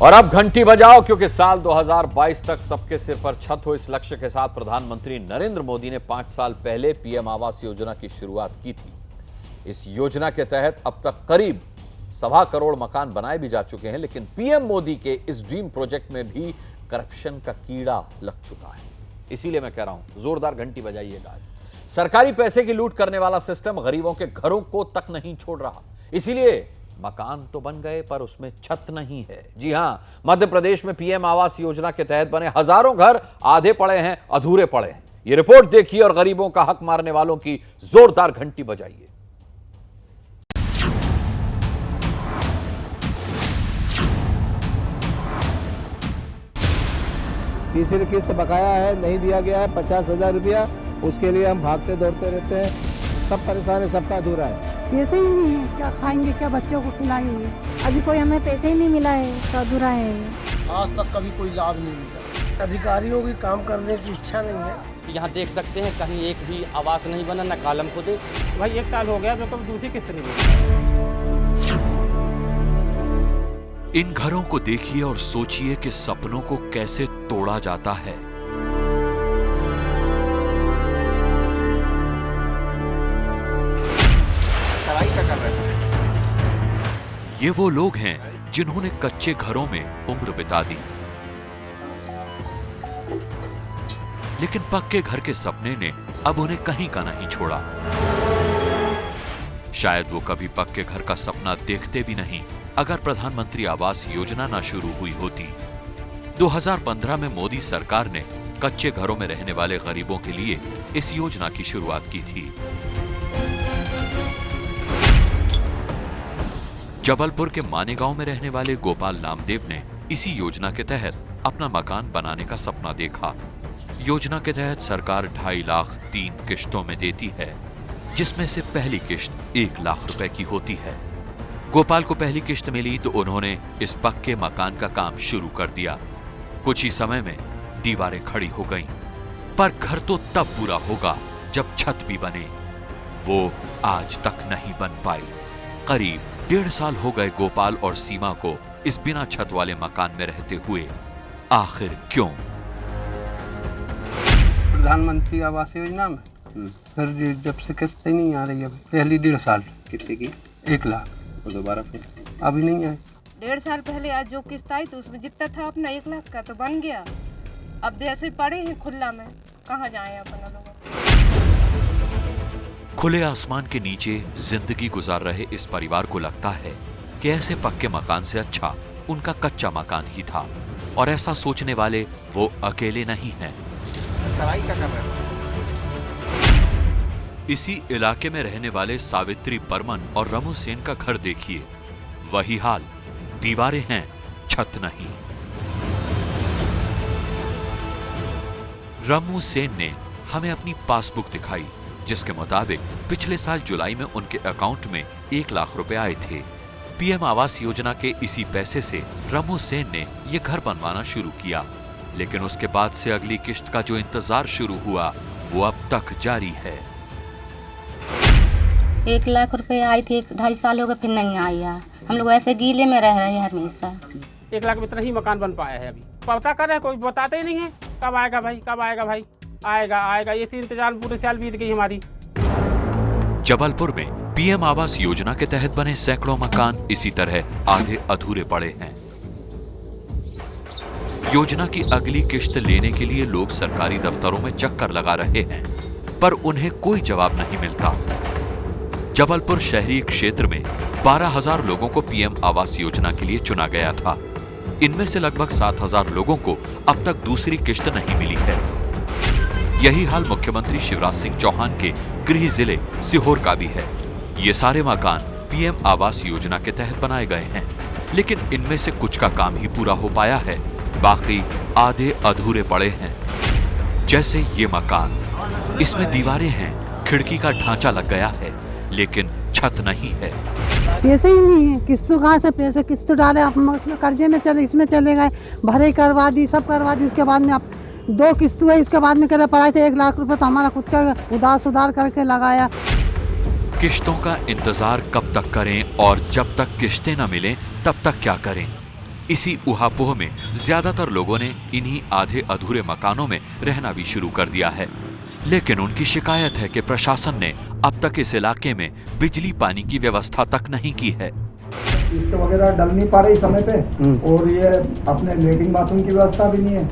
और अब घंटी बजाओ, क्योंकि साल 2022 तक सबके सिर पर छत हो, इस लक्ष्य के साथ प्रधानमंत्री नरेंद्र मोदी ने 5 साल पहले पीएम आवास योजना की शुरुआत की थी। इस योजना के तहत अब तक करीब 1.25 करोड़ मकान बनाए भी जा चुके हैं, लेकिन पीएम मोदी के इस ड्रीम प्रोजेक्ट में भी करप्शन का कीड़ा लग चुका है। इसीलिए मैं कह रहा हूं, जोरदार घंटी बजाइएगा। सरकारी पैसे की लूट करने वाला सिस्टम गरीबों के घरों को तक नहीं छोड़ रहा। इसीलिए मकान तो बन गए पर उसमें छत नहीं है। जी हां, मध्य प्रदेश में पीएम आवास योजना के तहत बने हजारों घर आधे पड़े हैं, अधूरे पड़े हैं। ये रिपोर्ट देखिए और गरीबों का हक मारने वालों की जोरदार घंटी बजाइए। तीसरी किस्त बकाया है, नहीं दिया गया है 50,000 रुपया। उसके लिए हम भागते दौड़ते रहते हैं। सब परेशान है, सबका अधूरा है। पैसे ही नहीं है, क्या खाएंगे, क्या बच्चों को खिलाएंगे। अभी कोई हमें पैसे ही नहीं मिला है, तो अधूरा है। आज तक कभी कोई लाभ नहीं मिला। अधिकारियों की काम करने की इच्छा नहीं है। यहाँ देख सकते हैं कहीं एक भी आवास नहीं बना, न कॉलम खुदे। भाई 1 साल हो गया, जो कभी दूसरी किस्त नहीं मिली। इन घरों को देखिए और सोचिए कि सपनों को कैसे तोड़ा जाता है। ये वो लोग हैं जिन्होंने कच्चे घरों में उम्र बिता दी, लेकिन पक्के घर के सपने ने अब उन्हें कहीं का नहीं छोड़ा। शायद वो कभी पक्के घर का सपना देखते भी नहीं अगर प्रधानमंत्री आवास योजना ना शुरू हुई होती। 2015 में मोदी सरकार ने कच्चे घरों में रहने वाले गरीबों के लिए इस योजना की शुरुआत की थी। जबलपुर के मानेगांव में रहने वाले गोपाल नामदेव ने इसी योजना के तहत अपना मकान बनाने का सपना देखा। योजना के तहत सरकार 2.5 लाख 3 किश्तों में देती है, जिसमें से पहली किश्त 1 लाख रुपए की होती है। गोपाल को पहली किश्त मिली तो उन्होंने इस पक्के मकान का काम शुरू कर दिया। कुछ ही समय में दीवारें खड़ी हो गईं, पर घर तो तब पूरा होगा जब छत भी बने। वो आज तक नहीं बन पाई। करीब 1.5 साल हो गए गोपाल और सीमा को इस बिना छत वाले मकान में रहते हुए। आखिर क्यों? प्रधानमंत्री आवास योजना में सर जी जब से किस्त ही नहीं आ रही है। पहली 1.5 साल। कितने की? 1 लाख। तो दोबारा फिर अभी नहीं आए। 1.5 साल पहले आज जो किस्त आई तो उसमें जितना था अपना 1 लाख का तो बन गया। अब जैसे ही पड़े हैं खुला में, कहाँ जाए अपना लोग। खुले आसमान के नीचे जिंदगी गुजार रहे इस परिवार को लगता है कि ऐसे पक्के मकान से अच्छा उनका कच्चा मकान ही था। और ऐसा सोचने वाले वो अकेले नहीं हैं। इसी इलाके में रहने वाले सावित्री बर्मन और रमू सेन का घर देखिए। वही हाल, दीवारें हैं, छत नहीं। रमू सेन ने हमें अपनी पासबुक दिखाई, जिसके मुताबिक पिछले साल जुलाई में उनके अकाउंट में 1 लाख रुपए आए थे। पीएम आवास योजना के इसी पैसे से रमू सेन ने यह घर बनवाना शुरू किया, लेकिन उसके बाद से अगली किश्त का जो इंतजार शुरू हुआ वो अब तक जारी है। 1 लाख रुपए आई थी, 2.5 साल हो गए, फिर नहीं आई है। हम लोग ऐसे गीले में रह रहे हैं हमेशा। 1 लाख में इतना ही मकान बन पाया है। अभी पता कर रहे हैं, कोई बताते ही नहीं है कब आएगा भाई, कब आएगा भाई। आएगा आएगा, ये इंतजार पूरे साल बीत गई हमारी। जबलपुर में पीएम आवास योजना के तहत बने सैकड़ों मकान इसी तरह आधे अधूरे पड़े हैं। योजना की अगली किश्त लेने के लिए लोग सरकारी दफ्तरों में चक्कर लगा रहे हैं, पर उन्हें कोई जवाब नहीं मिलता। जबलपुर शहरी क्षेत्र में 12,000 लोगों को पीएम आवास योजना के लिए चुना गया था। इनमें से लगभग 7,000 लोगों को अब तक दूसरी किश्त नहीं मिली है। यही हाल मुख्यमंत्री शिवराज सिंह चौहान के गृह जिले सीहोर का भी है। ये सारे मकान पीएम आवास योजना के तहत बनाए गए हैं, लेकिन इनमें से कुछ का काम ही पूरा हो पाया है, बाकी आधे अधूरे पड़े हैं। जैसे ये मकान, इसमें दीवारें हैं, खिड़की का ढांचा लग गया है, लेकिन छत नहीं है। पैसे ही नहीं है, किस्त कहाँ से पैसे, किस्त डाले आप उसमें कर्जे में चले, इसमें चले गए, भरे करवा दी, सब करवा दी। उसके बाद में आप 2 किस्त हुए, इसके बाद में कह रहे पढ़ाई थे 1 लाख रुपए, तो हमारा खुद का उधार सुधार करके लगाया। किश्तों का इंतजार कब तक करें और जब तक किश्तें न मिलें तब तक क्या करें? इसी उहापोह में ज्यादातर लोगों ने इन्हीं आधे अधूरे मकानों में रहना भी शुरू कर दिया है। लेकिन उनकी शिकायत है कि प्रशासन ने अब तक इस इलाके में बिजली पानी की व्यवस्था तक नहीं की है। इसके वगैरह डल नहीं पा रही समय पे, और ये अपने लेटरिन बाथरूम की व्यवस्था भी नहीं है।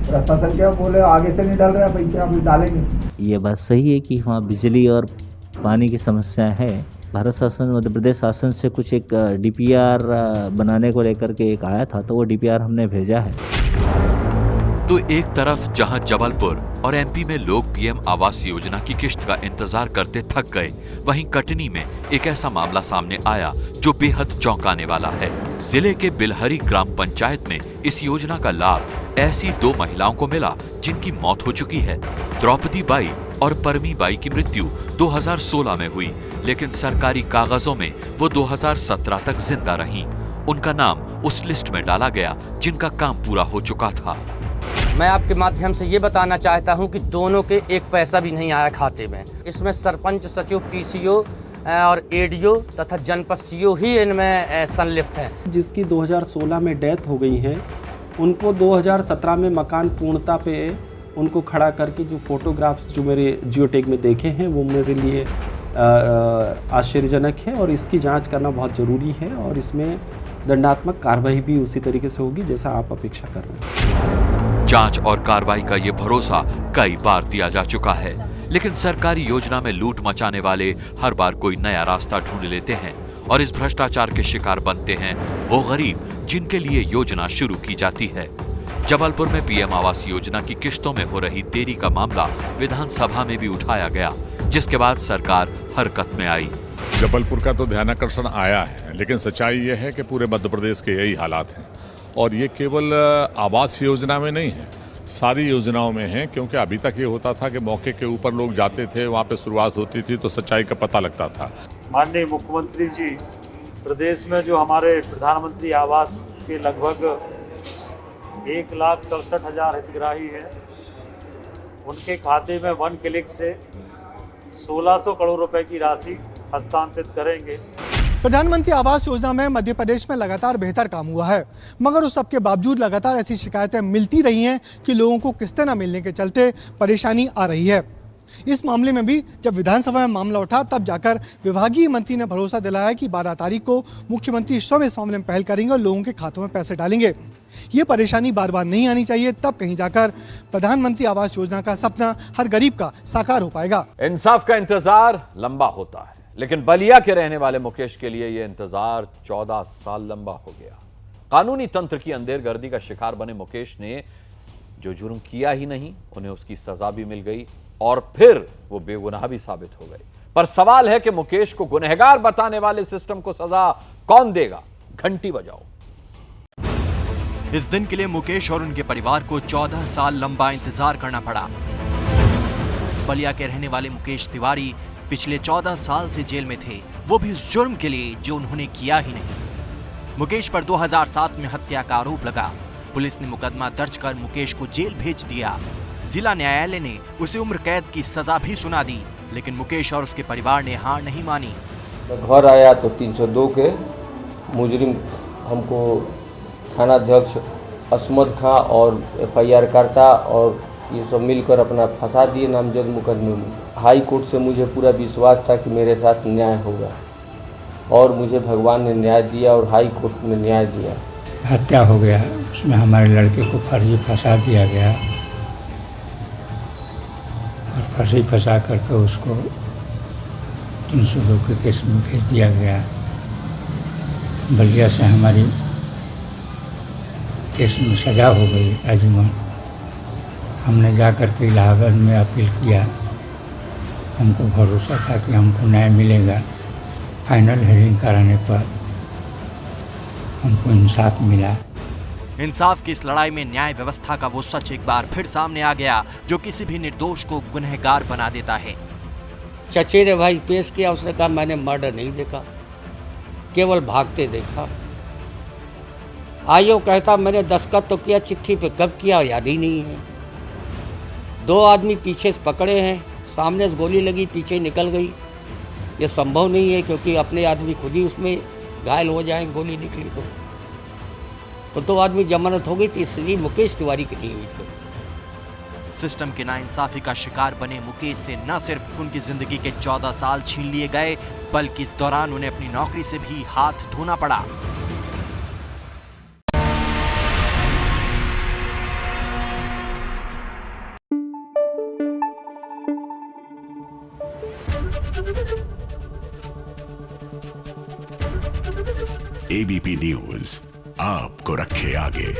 प्रशासन क्या बोले आगे से नहीं डाल रहा, पैसे आप डालेंगे। ये बात सही है कि वहाँ बिजली और पानी की समस्या है। भारत शासन मध्य प्रदेश शासन से कुछ एक डीपीआर बनाने को लेकर के एक आया था, तो वो डीपीआर हमने भेजा है। तो एक तरफ जहां जबलपुर और एमपी में लोग पीएम आवास योजना की किश्त का इंतजार करते थक गए, वहीं कटनी में एक ऐसा मामला सामने आया जो बेहद चौंकाने वाला है। जिले के बिलहरी ग्राम पंचायत में इस योजना का लाभ ऐसी 2 महिलाओं को मिला जिनकी मौत हो चुकी है। द्रौपदी बाई और परमी बाई की मृत्यु 2016 में हुई, लेकिन सरकारी कागजों में वो 2017 तक जिंदा रहीं। उनका नाम उस लिस्ट में डाला गया जिनका काम पूरा हो चुका था। मैं आपके माध्यम से ये बताना चाहता हूं कि दोनों के एक पैसा भी नहीं आया खाते में। इसमें सरपंच, सचिव, पीसीओ और एडीओ तथा जनपद सीओ ही इनमें संलिप्त हैं। जिसकी 2016 में डेथ हो गई है, उनको 2017 में मकान पूर्णता पे उनको खड़ा करके जो फोटोग्राफ्स जो मेरे जियोटेक में देखे हैं वो मेरे लिए आश्चर्यजनक है, और इसकी जांच करना बहुत ज़रूरी है, और इसमें दंडात्मक कार्रवाई भी उसी तरीके से होगी जैसा आप अपेक्षा कर रहे हैं। जांच और कार्रवाई का ये भरोसा कई बार दिया जा चुका है, लेकिन सरकारी योजना में लूट मचाने वाले हर बार कोई नया रास्ता ढूंढ लेते हैं और इस भ्रष्टाचार के शिकार बनते हैं वो गरीब जिनके लिए योजना शुरू की जाती है। जबलपुर में पीएम आवास योजना की किश्तों में हो रही देरी का मामला विधानसभा में भी उठाया गया, जिसके बाद सरकार हरकत में आई। जबलपुर का तो ध्यानाकर्षण आया है, लेकिन सच्चाई ये है कि पूरे मध्य प्रदेश के यही हालात हैं, और ये केवल आवास योजना में नहीं है, सारी योजनाओं में है। क्योंकि अभी तक ये होता था कि मौके के ऊपर लोग जाते थे, वहाँ पे शुरुआत होती थी तो सच्चाई का पता लगता था। माननीय मुख्यमंत्री जी, प्रदेश में जो हमारे प्रधानमंत्री आवास के लगभग 1,67,000 हितग्राही हैं, उनके खाते में 1 क्लिक से 1600 करोड़ रुपए की राशि हस्तांतरित करेंगे। प्रधानमंत्री आवास योजना में मध्य प्रदेश में लगातार बेहतर काम हुआ है, मगर उस सबके बावजूद लगातार ऐसी शिकायतें मिलती रही हैं कि लोगों को किस्तें न मिलने के चलते परेशानी आ रही है। इस मामले में भी जब विधानसभा में मामला उठा, तब जाकर विभागीय मंत्री ने भरोसा दिलाया कि 12 तारीख को मुख्यमंत्री स्वयं इस मामले में पहल करेंगे और लोगों के खातों में पैसे डालेंगे। ये परेशानी बार बार नहीं आनी चाहिए, तब कहीं जाकर प्रधानमंत्री आवास योजना का सपना हर गरीब का साकार हो पाएगा। इंसाफ का इंतजार लंबा होता है, लेकिन बलिया के रहने वाले मुकेश के लिए यह इंतजार 14 साल लंबा हो गया। कानूनी तंत्र की अंधेरगर्दी का शिकार बने मुकेश ने जो जुर्म किया ही नहीं, उन्हें उसकी सजा भी मिल गई और फिर वो बेगुनाह भी साबित हो गए। पर सवाल है कि मुकेश को गुनहगार बताने वाले सिस्टम को सजा कौन देगा? घंटी बजाओ। इस दिन के लिए मुकेश और उनके परिवार को 14 साल लंबा इंतजार करना पड़ा। बलिया के रहने वाले मुकेश तिवारी पिछले 14 साल से जेल में थे, वो भी उस जुर्म के लिए जो उन्होंने किया ही नहीं। मुकेश पर 2007 में हत्या का आरोप लगा। पुलिस ने मुकदमा दर्ज कर मुकेश को जेल भेज दिया। जिला न्यायालय ने उसे उम्र कैद की सजा भी सुना दी, लेकिन मुकेश और उसके परिवार ने हार नहीं मानी। घर आया तो 302 के मुजरिम हमको थानाध्यक्ष असमद खां और FIR करता और ये सब मिलकर अपना फंसा दिए नामजद मुकदमे में। हाई कोर्ट से मुझे पूरा विश्वास था कि मेरे साथ न्याय होगा, और मुझे भगवान ने न्याय दिया और हाई कोर्ट ने न्याय दिया। हत्या हो गया, उसमें हमारे लड़के को फर्जी फंसा दिया गया और फर्जी फंसा करके उसको 302 के केस में भेज दिया गया। बलिया से हमारी केस में सजा हो गई आजीवन। हमने जाकर के इलाहाबाद में अपील किया, हमको भरोसा था कि हमको न्याय मिलेगा। फाइनल हियरिंग कराने पर हमको इंसाफ मिला। इंसाफ की इस लड़ाई में न्याय व्यवस्था का वो सच एक बार फिर सामने आ गया जो किसी भी निर्दोष को गुनहगार बना देता है। चचे ने भाई पेश किया, उसने कहा मैंने मर्डर नहीं देखा, केवल भागते देखा। आयोग कहता मैंने दस्तखत तो किया चिट्ठी पे, कब किया याद ही नहीं है। 2 आदमी पीछे से पकड़े हैं, सामने से गोली लगी, पीछे निकल गई। ये संभव नहीं है क्योंकि अपने आदमी खुद ही उसमें घायल हो जाएं, गोली निकली तो। तो 2 आदमी जमानत हो गई थी, इसलिए मुकेश तिवारी की नहीं हुई थी। सिस्टम के नाइंसाफी का शिकार बने मुकेश से न सिर्फ उनकी जिंदगी के 14 साल छीन लिए गए, बल्कि इस दौरान उन्हें अपनी नौकरी से भी हाथ धोना पड़ा। एबीपी न्यूज आपको रखे आगे।